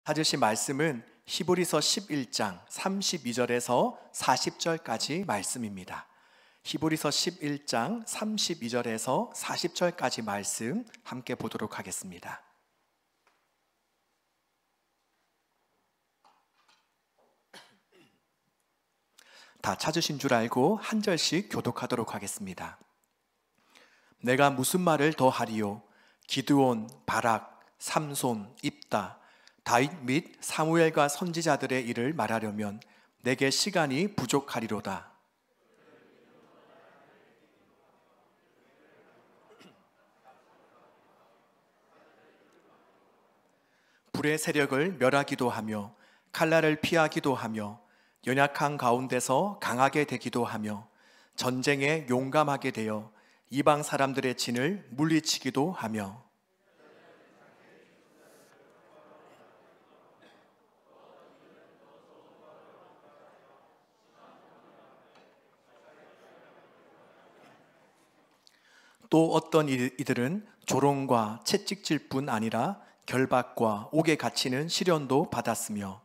찾으신 말씀은 히브리서 11장 32절에서 40절까지 말씀입니다. 히브리서 11장 32절에서 40절까지 말씀 함께 보도록 하겠습니다. 다 찾으신 줄 알고 한 절씩 교독하도록 하겠습니다. 내가 무슨 말을 더 하리요? 기드온, 바락, 삼손, 입다, 다윗 및 사무엘과 선지자들의 일을 말하려면 내게 시간이 부족하리로다. 불의 세력을 멸하기도 하며 칼날을 피하기도 하며 연약한 가운데서 강하게 되기도 하며 전쟁에 용감하게 되어 이방 사람들의 진을 물리치기도 하며 또 어떤 이들은 조롱과 채찍질 뿐 아니라 결박과 옥에 갇히는 시련도 받았으며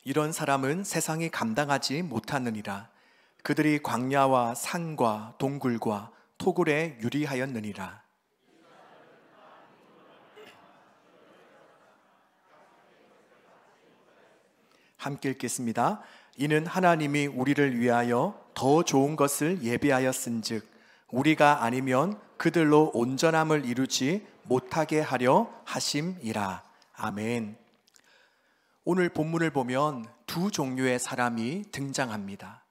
이런 사람은 세상이 감당하지 못하느니라. 그들이 광야와 산과 동굴과 토굴에 유리하였느니라. 함께 읽겠습니다. 이는 하나님이 우리를 위하여 더 좋은 것을 예비하였은즉 우리가 아니면 그들로 온전함을 이루지 못하게 하려 하심이라. 아멘. 오늘 본문을 보면 두 종류의 사람이 등장합니다.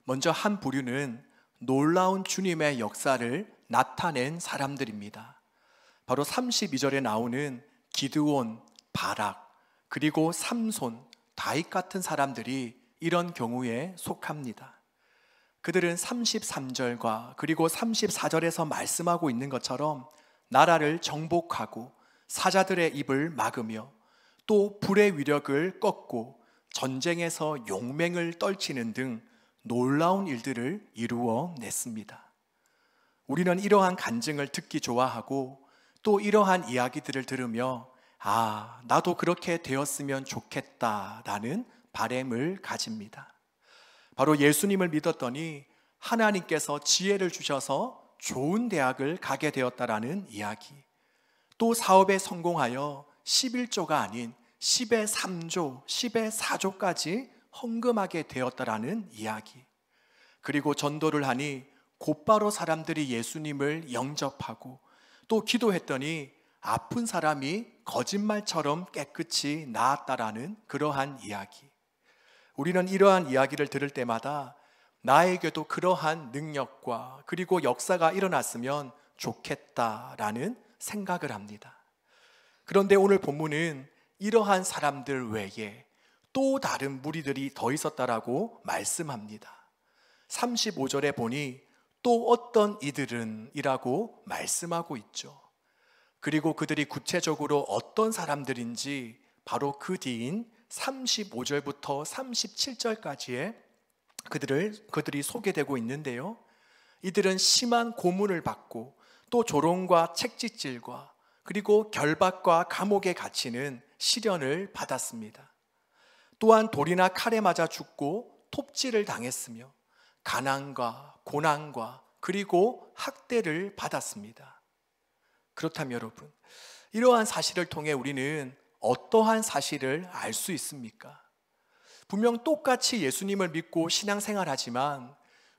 먼저 한 부류는 놀라운 주님의 역사를 나타낸 사람들입니다. 바로 32절에 나오는 기드온, 바락, 그리고 삼손, 다윗 같은 사람들이 이런 경우에 속합니다. 그들은 33절과 그리고 34절에서 말씀하고 있는 것처럼 나라를 정복하고 사자들의 입을 막으며 또 불의 위력을 꺾고 전쟁에서 용맹을 떨치는 등 놀라운 일들을 이루어 냈습니다. 우리는 이러한 간증을 듣기 좋아하고 또 이러한 이야기들을 들으며 나도 그렇게 되었으면 좋겠다라는 바람을 가집니다. 바로 예수님을 믿었더니 하나님께서 지혜를 주셔서 좋은 대학을 가게 되었다라는 이야기, 또 사업에 성공하여 11조가 아닌 10의 3조, 10의 4조까지 헌금하게 되었다라는 이야기, 그리고 전도를 하니 곧바로 사람들이 예수님을 영접하고 또 기도했더니 아픈 사람이 거짓말처럼 깨끗이 나았다라는 그러한 이야기. 우리는 이러한 이야기를 들을 때마다 나에게도 그러한 능력과 그리고 역사가 일어났으면 좋겠다라는 생각을 합니다. 그런데 오늘 본문은 이러한 사람들 외에 또 다른 무리들이 더 있었다라고 말씀합니다. 35절에 보니 또 어떤 이들은 이라고 말씀하고 있죠. 그리고 그들이 구체적으로 어떤 사람들인지 바로 그 뒤인 35절부터 37절까지에 그들이 소개되고 있는데요. 이들은 심한 고문을 받고 또 조롱과 책짓질과 그리고 결박과 감옥에 갇히는 시련을 받았습니다. 또한 돌이나 칼에 맞아 죽고 톱질을 당했으며 가난과 고난과 그리고 학대를 받았습니다. 그렇다면 여러분, 이러한 사실을 통해 우리는 어떠한 사실을 알 수 있습니까? 분명 똑같이 예수님을 믿고 신앙생활하지만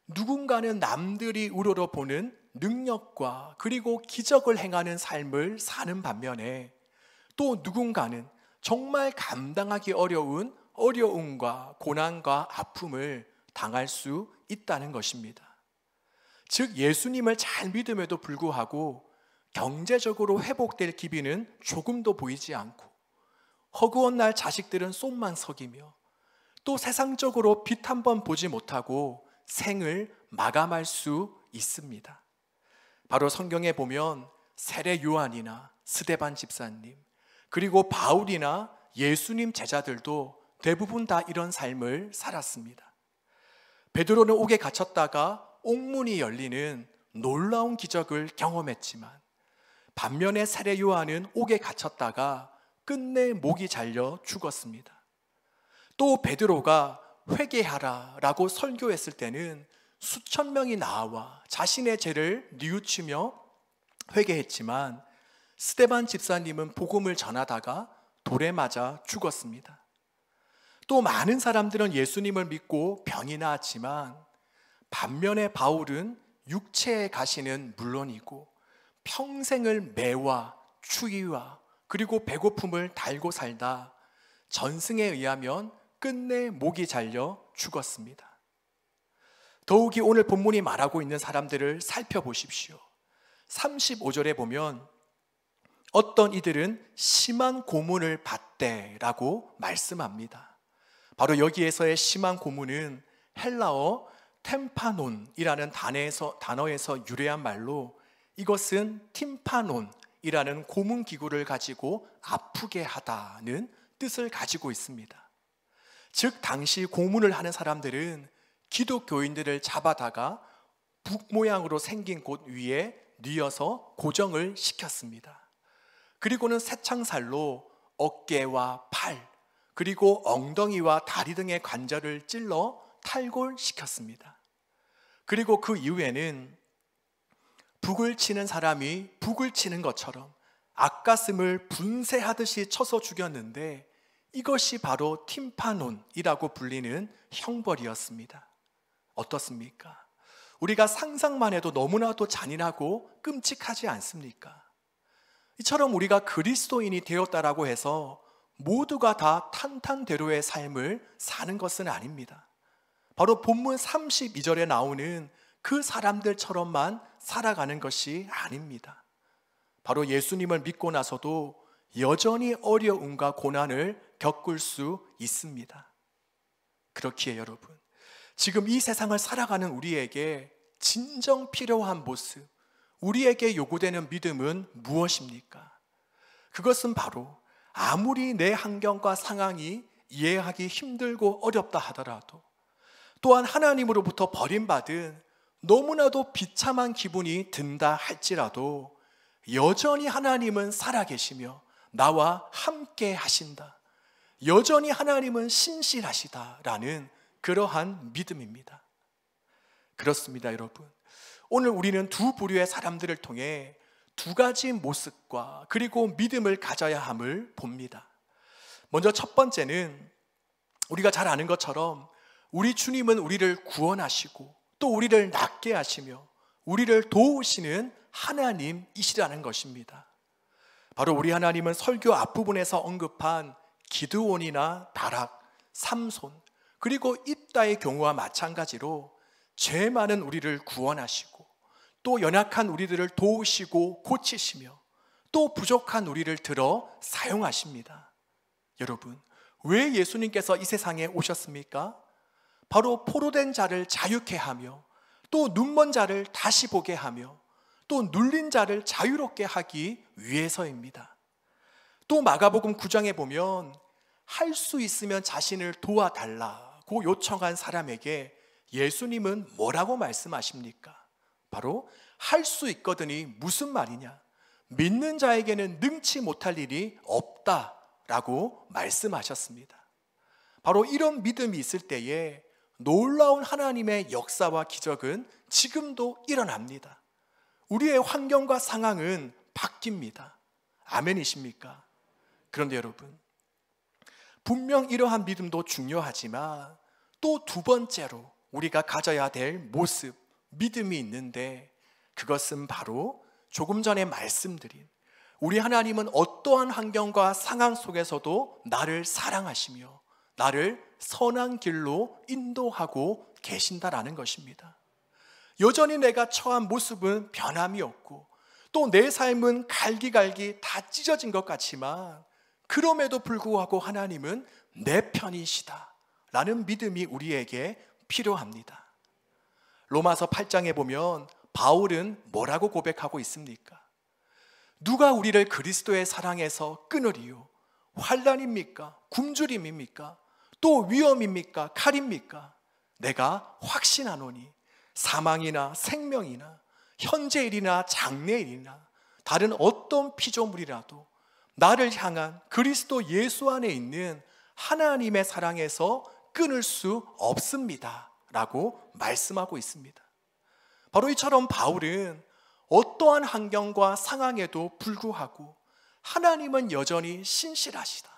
누군가는 남들이 우러러 보는 능력과 그리고 기적을 행하는 삶을 사는 반면에 또 누군가는 정말 감당하기 어려운 어려움과 고난과 아픔을 당할 수 있다는 것입니다. 즉 예수님을 잘 믿음에도 불구하고 경제적으로 회복될 기미는 조금도 보이지 않고 허구한 날 자식들은 쏨만 석이며 또 세상적으로 빛 한 번 보지 못하고 생을 마감할 수 있습니다. 바로 성경에 보면 세례 요한이나 스데반 집사님, 그리고 바울이나 예수님 제자들도 대부분 다 이런 삶을 살았습니다. 베드로는 옥에 갇혔다가 옥문이 열리는 놀라운 기적을 경험했지만, 반면에 세례 요한은 옥에 갇혔다가 끝내 목이 잘려 죽었습니다. 또 베드로가 회개하라 라고 설교했을 때는 수천 명이 나와 자신의 죄를 뉘우치며 회개했지만, 스데반 집사님은 복음을 전하다가 돌에 맞아 죽었습니다. 또 많은 사람들은 예수님을 믿고 병이 나았지만, 반면에 바울은 육체의 가시는 물론이고 평생을 매와 추위와 그리고 배고픔을 달고 살다 전승에 의하면 끝내 목이 잘려 죽었습니다. 더욱이 오늘 본문이 말하고 있는 사람들을 살펴보십시오. 35절에 보면 어떤 이들은 심한 고문을 받대라고 말씀합니다. 바로 여기에서의 심한 고문은 헬라어 템파논이라는 단어에서 유래한 말로, 이것은 팀파논이라는 고문 기구를 가지고 아프게 하다는 뜻을 가지고 있습니다. 즉 당시 고문을 하는 사람들은 기독교인들을 잡아다가 북 모양으로 생긴 곳 위에 뉘어서 고정을 시켰습니다. 그리고는 새창살로 어깨와 팔, 그리고 엉덩이와 다리 등의 관절을 찔러 탈골시켰습니다. 그리고 그 이후에는 북을 치는 사람이 북을 치는 것처럼 앞가슴을 분쇄하듯이 쳐서 죽였는데, 이것이 바로 팀파논이라고 불리는 형벌이었습니다. 어떻습니까? 우리가 상상만 해도 너무나도 잔인하고 끔찍하지 않습니까? 이처럼 우리가 그리스도인이 되었다라고 해서 모두가 다 탄탄대로의 삶을 사는 것은 아닙니다. 바로 본문 32절에 나오는 그 사람들처럼만 살아가는 것이 아닙니다. 바로 예수님을 믿고 나서도 여전히 어려움과 고난을 겪을 수 있습니다. 그렇기에 여러분, 지금 이 세상을 살아가는 우리에게 진정 필요한 모습, 우리에게 요구되는 믿음은 무엇입니까? 그것은 바로 아무리 내 환경과 상황이 이해하기 힘들고 어렵다 하더라도, 또한 하나님으로부터 버림받은 너무나도 비참한 기분이 든다 할지라도 여전히 하나님은 살아계시며 나와 함께 하신다, 여전히 하나님은 신실하시다라는 그러한 믿음입니다. 그렇습니다, 여러분. 오늘 우리는 두 부류의 사람들을 통해 두 가지 모습과 그리고 믿음을 가져야 함을 봅니다. 먼저 첫 번째는 우리가 잘 아는 것처럼 우리 주님은 우리를 구원하시고 또 우리를 낫게 하시며 우리를 도우시는 하나님이시라는 것입니다. 바로 우리 하나님은 설교 앞부분에서 언급한 기드온이나 바락, 삼손, 그리고 입다의 경우와 마찬가지로 죄 많은 우리를 구원하시고 또 연약한 우리들을 도우시고 고치시며 또 부족한 우리를 들어 사용하십니다. 여러분, 왜 예수님께서 이 세상에 오셨습니까? 바로 포로된 자를 자유케 하며 또 눈먼 자를 다시 보게 하며 또 눌린 자를 자유롭게 하기 위해서입니다. 또 마가복음 9장에 보면 할 수 있으면 자신을 도와달라고 요청한 사람에게 예수님은 뭐라고 말씀하십니까? 바로 할 수 있거든이 무슨 말이냐? 믿는 자에게는 능치 못할 일이 없다라고 말씀하셨습니다. 바로 이런 믿음이 있을 때에 놀라운 하나님의 역사와 기적은 지금도 일어납니다. 우리의 환경과 상황은 바뀝니다. 아멘이십니까? 그런데 여러분, 분명 이러한 믿음도 중요하지만 또 두 번째로 우리가 가져야 될 모습, 믿음이 있는데, 그것은 바로 조금 전에 말씀드린 우리 하나님은 어떠한 환경과 상황 속에서도 나를 사랑하시며 나를 선한 길로 인도하고 계신다라는 것입니다. 여전히 내가 처한 모습은 변함이 없고 또 내 삶은 갈기갈기 다 찢어진 것 같지만 그럼에도 불구하고 하나님은 내 편이시다 라는 믿음이 우리에게 필요합니다. 로마서 8장에 보면 바울은 뭐라고 고백하고 있습니까? 누가 우리를 그리스도의 사랑에서 끊으리요? 환난입니까? 굶주림입니까? 또 위험입니까? 칼입니까? 내가 확신하노니 사망이나 생명이나 현재일이나 장래일이나 다른 어떤 피조물이라도 나를 향한 그리스도 예수 안에 있는 하나님의 사랑에서 끊을 수 없습니다 라고 말씀하고 있습니다. 바로 이처럼 바울은 어떠한 환경과 상황에도 불구하고 하나님은 여전히 신실하시다,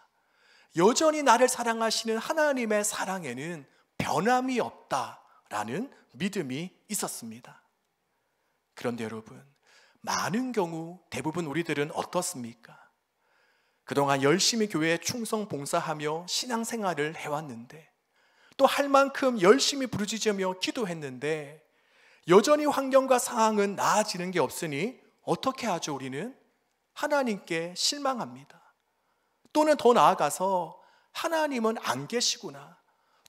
여전히 나를 사랑하시는 하나님의 사랑에는 변함이 없다라는 믿음이 있었습니다. 그런데 여러분, 많은 경우 대부분 우리들은 어떻습니까? 그동안 열심히 교회에 충성 봉사하며 신앙생활을 해왔는데, 또 할 만큼 열심히 부르짖으며 기도했는데 여전히 환경과 상황은 나아지는 게 없으니 어떻게 하죠? 우리는 하나님께 실망합니다. 또는 더 나아가서 하나님은 안 계시구나,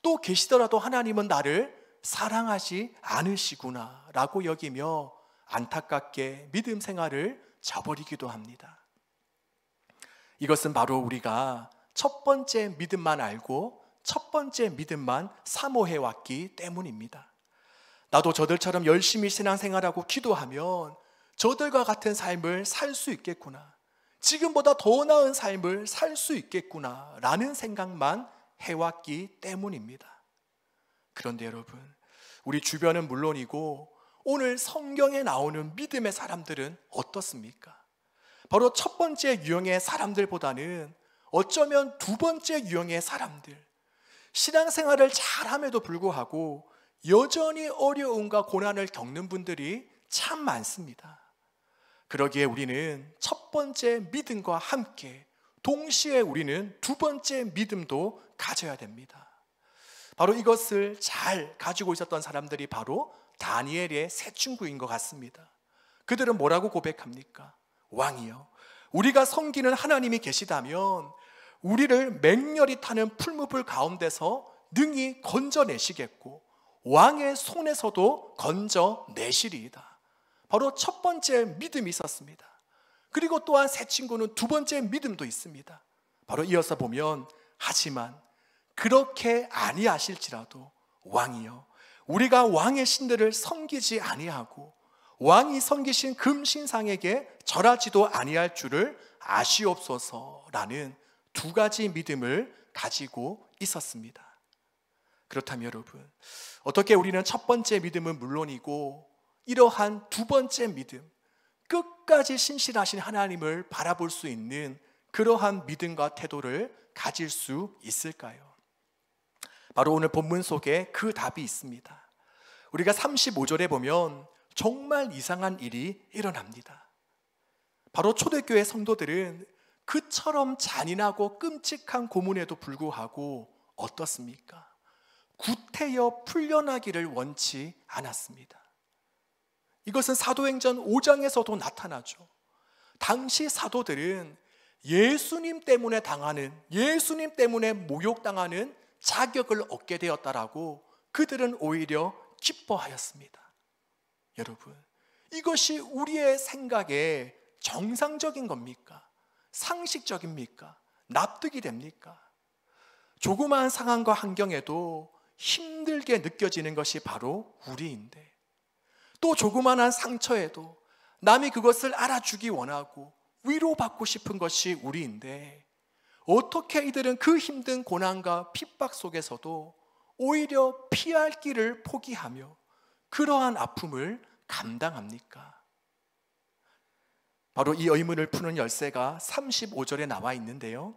또 계시더라도 하나님은 나를 사랑하지 않으시구나 라고 여기며 안타깝게 믿음 생활을 저버리기도 합니다. 이것은 바로 우리가 첫 번째 믿음만 알고 첫 번째 믿음만 사모해 왔기 때문입니다. 나도 저들처럼 열심히 신앙생활하고 기도하면 저들과 같은 삶을 살 수 있겠구나, 지금보다 더 나은 삶을 살 수 있겠구나 라는 생각만 해왔기 때문입니다. 그런데 여러분, 우리 주변은 물론이고 오늘 성경에 나오는 믿음의 사람들은 어떻습니까? 바로 첫 번째 유형의 사람들보다는 어쩌면 두 번째 유형의 사람들, 신앙생활을 잘함에도 불구하고 여전히 어려움과 고난을 겪는 분들이 참 많습니다. 그러기에 우리는 첫 번째 믿음과 함께 동시에 우리는 두 번째 믿음도 가져야 됩니다. 바로 이것을 잘 가지고 있었던 사람들이 바로 다니엘의 세 친구인 것 같습니다. 그들은 뭐라고 고백합니까? 왕이여, 우리가 섬기는 하나님이 계시다면 우리를 맹렬히 타는 풀무불 가운데서 능히 건져내시겠고 왕의 손에서도 건져내시리이다. 바로 첫 번째 믿음이 있었습니다. 그리고 또한 세 친구는 두 번째 믿음도 있습니다. 바로 이어서 보면, 하지만 그렇게 아니하실지라도 왕이여, 우리가 왕의 신들을 섬기지 아니하고 왕이 섬기신 금신상에게 절하지도 아니할 줄을 아시옵소서라는 두 가지 믿음을 가지고 있었습니다. 그렇다면 여러분, 어떻게 우리는 첫 번째 믿음은 물론이고 이러한 두 번째 믿음, 끝까지 신실하신 하나님을 바라볼 수 있는 그러한 믿음과 태도를 가질 수 있을까요? 바로 오늘 본문 속에 그 답이 있습니다. 우리가 35절에 보면 정말 이상한 일이 일어납니다. 바로 초대교회 성도들은 그처럼 잔인하고 끔찍한 고문에도 불구하고 어떻습니까? 구태여 풀려나기를 원치 않았습니다. 이것은 사도행전 5장에서도 나타나죠. 당시 사도들은 예수님 때문에 당하는, 예수님 때문에 모욕당하는 자격을 얻게 되었다라고 그들은 오히려 기뻐하였습니다. 여러분, 이것이 우리의 생각에 정상적인 겁니까? 상식적입니까? 납득이 됩니까? 조그마한 상황과 환경에도 힘들게 느껴지는 것이 바로 우리인데, 또 조그마한 상처에도 남이 그것을 알아주기 원하고 위로받고 싶은 것이 우리인데, 어떻게 이들은 그 힘든 고난과 핍박 속에서도 오히려 피할 길을 포기하며 그러한 아픔을 감당합니까? 바로 이 의문을 푸는 열쇠가 35절에 나와 있는데요,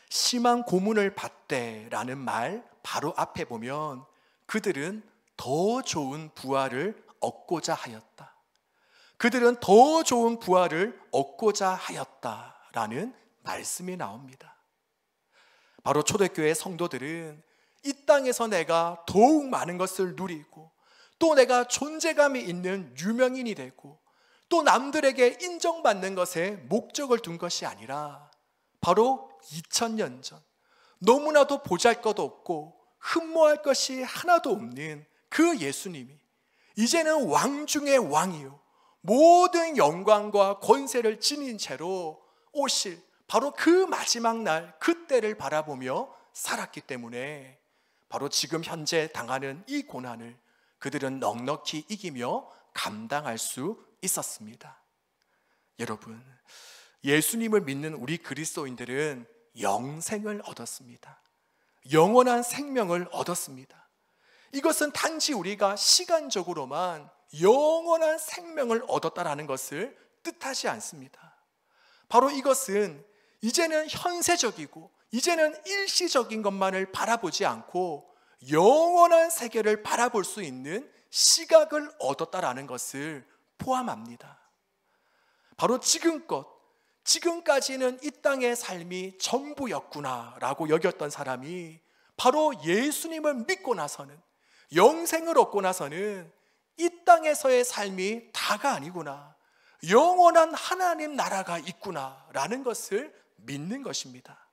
심한 고문을 받되라는 말 바로 앞에 보면 그들은 더 좋은 부활을 얻고자 하였다, 그들은 더 좋은 부활을 얻고자 하였다라는 말씀이 나옵니다. 바로 초대교회 성도들은 이 땅에서 내가 더욱 많은 것을 누리고 또 내가 존재감이 있는 유명인이 되고 또 남들에게 인정받는 것에 목적을 둔 것이 아니라 바로 2000년 전 너무나도 보잘것없고 흠모할 것이 하나도 없는 그 예수님이 이제는 왕 중의 왕이요 모든 영광과 권세를 지닌 채로 오실 바로 그 마지막 날, 그때를 바라보며 살았기 때문에 바로 지금 현재 당하는 이 고난을 그들은 넉넉히 이기며 감당할 수 있었습니다. 여러분, 예수님을 믿는 우리 그리스도인들은 영생을 얻었습니다. 영원한 생명을 얻었습니다. 이것은 단지 우리가 시간적으로만 영원한 생명을 얻었다라는 것을 뜻하지 않습니다. 바로 이것은 이제는 현세적이고 이제는 일시적인 것만을 바라보지 않고 영원한 세계를 바라볼 수 있는 시각을 얻었다라는 것을 포함합니다. 바로 지금까지는 이 땅의 삶이 전부였구나라고 여겼던 사람이 바로 예수님을 믿고 나서는, 영생을 얻고 나서는 이 땅에서의 삶이 다가 아니구나, 영원한 하나님 나라가 있구나라는 것을 믿는 것입니다.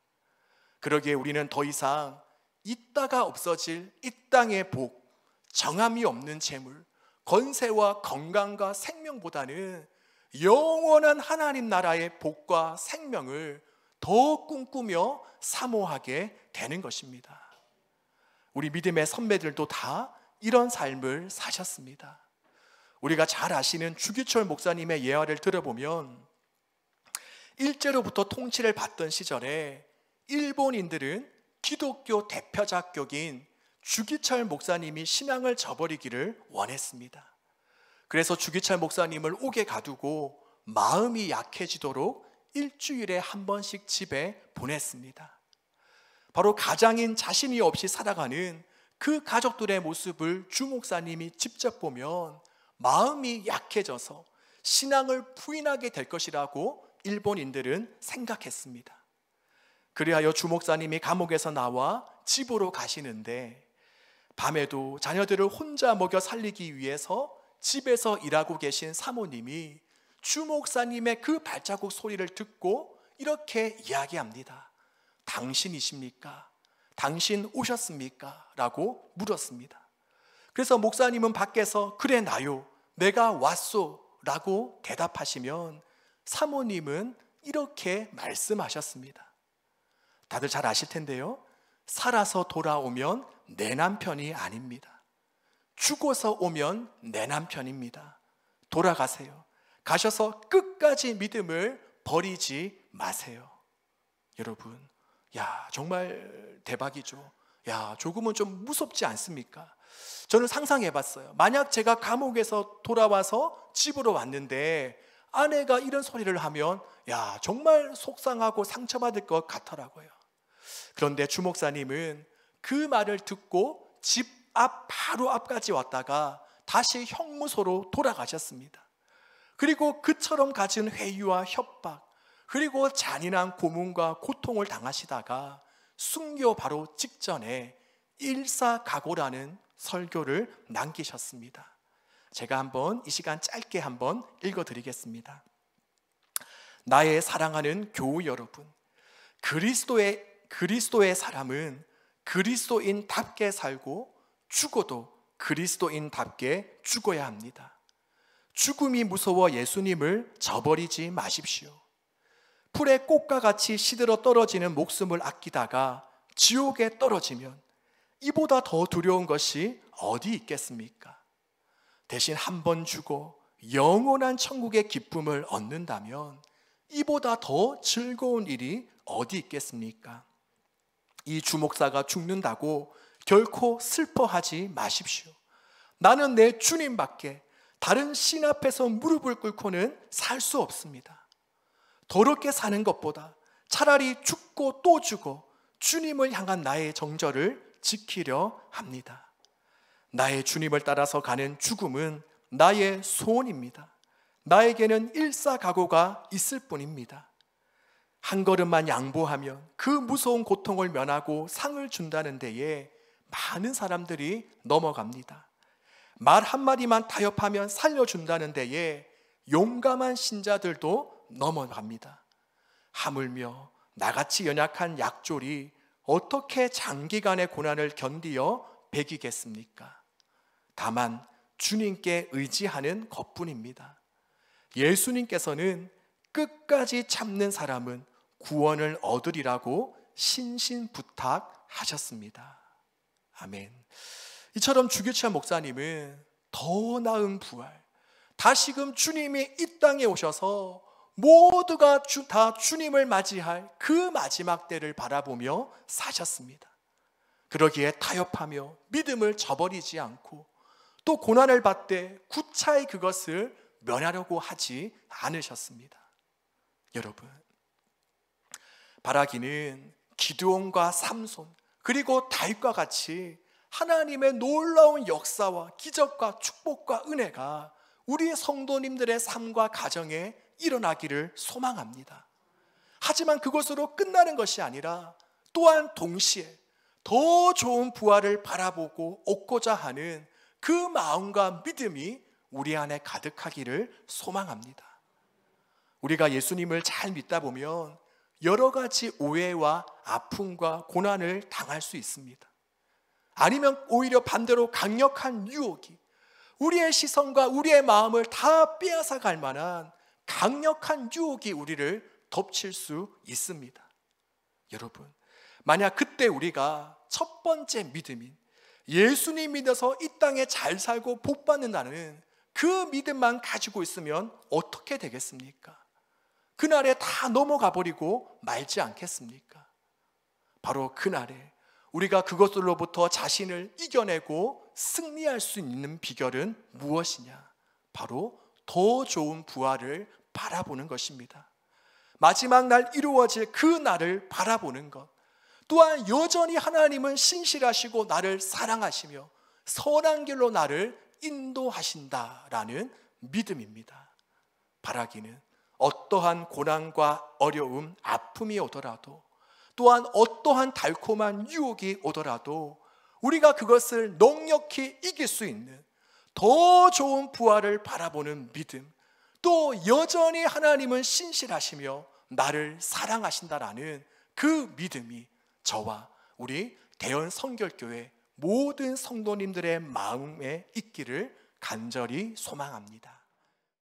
그러기에 우리는 더 이상 있다가 없어질 이 땅의 복, 정함이 없는 재물, 권세와 건강과 생명보다는 영원한 하나님 나라의 복과 생명을 더 꿈꾸며 사모하게 되는 것입니다. 우리 믿음의 선배들도 다 이런 삶을 사셨습니다. 우리가 잘 아시는 주기철 목사님의 예화를 들어보면 일제로부터 통치를 받던 시절에 일본인들은 기독교 대표작격인 주기철 목사님이 신앙을 저버리기를 원했습니다. 그래서 주기철 목사님을 옥에 가두고 마음이 약해지도록 일주일에 한 번씩 집에 보냈습니다. 바로 가장인 자신이 없이 살아가는 그 가족들의 모습을 주 목사님이 직접 보면 마음이 약해져서 신앙을 부인하게 될 것이라고 일본인들은 생각했습니다. 그리하여 주 목사님이 감옥에서 나와 집으로 가시는데 밤에도 자녀들을 혼자 먹여 살리기 위해서 집에서 일하고 계신 사모님이 주 목사님의 그 발자국 소리를 듣고 이렇게 이야기합니다. 당신이십니까? 당신 오셨습니까? 라고 물었습니다. 그래서 목사님은 밖에서 그래 나요, 내가 왔소 라고 대답하시면 사모님은 이렇게 말씀하셨습니다. 다들 잘 아실 텐데요, 살아서 돌아오면 내 남편이 아닙니다. 죽어서 오면 내 남편입니다. 돌아가세요. 가셔서 끝까지 믿음을 버리지 마세요. 여러분, 정말 대박이죠. 조금은 좀 무섭지 않습니까? 저는 상상해 봤어요. 만약 제가 감옥에서 돌아와서 집으로 왔는데 아내가 이런 소리를 하면 정말 속상하고 상처받을 것 같더라고요. 그런데 주 목사님은 그 말을 듣고 집 앞 바로 앞까지 왔다가 다시 형무소로 돌아가셨습니다. 그리고 그처럼 가진 회유와 협박, 그리고 잔인한 고문과 고통을 당하시다가 순교 바로 직전에 일사각오라는 설교를 남기셨습니다. 제가 한번 이 시간 짧게 한번 읽어드리겠습니다. 나의 사랑하는 교우 여러분, 그리스도의 사람은 그리스도인답게 살고 죽어도 그리스도인답게 죽어야 합니다. 죽음이 무서워 예수님을 저버리지 마십시오. 풀의 꽃과 같이 시들어 떨어지는 목숨을 아끼다가 지옥에 떨어지면 이보다 더 두려운 것이 어디 있겠습니까? 대신 한 번 죽어 영원한 천국의 기쁨을 얻는다면 이보다 더 즐거운 일이 어디 있겠습니까? 이 주목사가 죽는다고 결코 슬퍼하지 마십시오. 나는 내 주님밖에 다른 신 앞에서 무릎을 꿇고는 살 수 없습니다. 더럽게 사는 것보다 차라리 죽고 또 죽어 주님을 향한 나의 정절을 지키려 합니다. 나의 주님을 따라서 가는 죽음은 나의 소원입니다. 나에게는 일사각오가 있을 뿐입니다. 한 걸음만 양보하면 그 무서운 고통을 면하고 상을 준다는 데에 많은 사람들이 넘어갑니다. 말 한마디만 타협하면 살려준다는 데에 용감한 신자들도 넘어갑니다. 하물며 나같이 연약한 약졸이 어떻게 장기간의 고난을 견디어 배기겠습니까? 다만 주님께 의지하는 것뿐입니다. 예수님께서는 끝까지 참는 사람은 구원을 얻으리라고 신신부탁하셨습니다. 아멘. 이처럼 주기철 목사님은 더 나은 부활, 다시금 주님이 이 땅에 오셔서 모두가 다 주님을 맞이할 그 마지막 때를 바라보며 사셨습니다. 그러기에 타협하며 믿음을 저버리지 않고 또 고난을 받되 구차히 그것을 면하려고 하지 않으셨습니다. 여러분, 바라기는 기드온과 삼손 그리고 다윗과 같이 하나님의 놀라운 역사와 기적과 축복과 은혜가 우리 성도님들의 삶과 가정에 일어나기를 소망합니다. 하지만 그것으로 끝나는 것이 아니라 또한 동시에 더 좋은 부활을 바라보고 얻고자 하는 그 마음과 믿음이 우리 안에 가득하기를 소망합니다. 우리가 예수님을 잘 믿다 보면 여러 가지 오해와 아픔과 고난을 당할 수 있습니다. 아니면 오히려 반대로 강력한 유혹이 우리의 시선과 우리의 마음을 다 빼앗아 갈 만한 강력한 유혹이 우리를 덮칠 수 있습니다. 여러분, 만약 그때 우리가 첫 번째 믿음인 예수님 믿어서 이 땅에 잘 살고 복 받는다는 그 믿음만 가지고 있으면 어떻게 되겠습니까? 그날에 다 넘어가 버리고 말지 않겠습니까? 바로 그날에 우리가 그것들로부터 자신을 이겨내고 승리할 수 있는 비결은 무엇이냐? 바로 더 좋은 부활을 바라보는 것입니다. 마지막 날 이루어질 그 날을 바라보는 것, 또한 여전히 하나님은 신실하시고 나를 사랑하시며 선한 길로 나를 인도하신다라는 믿음입니다. 바라기는 어떠한 고난과 어려움, 아픔이 오더라도, 또한 어떠한 달콤한 유혹이 오더라도 우리가 그것을 넉넉히 이길 수 있는 더 좋은 부활을 바라보는 믿음, 또 여전히 하나님은 신실하시며 나를 사랑하신다라는 그 믿음이 저와 우리 대연 성결교회 모든 성도님들의 마음에 있기를 간절히 소망합니다.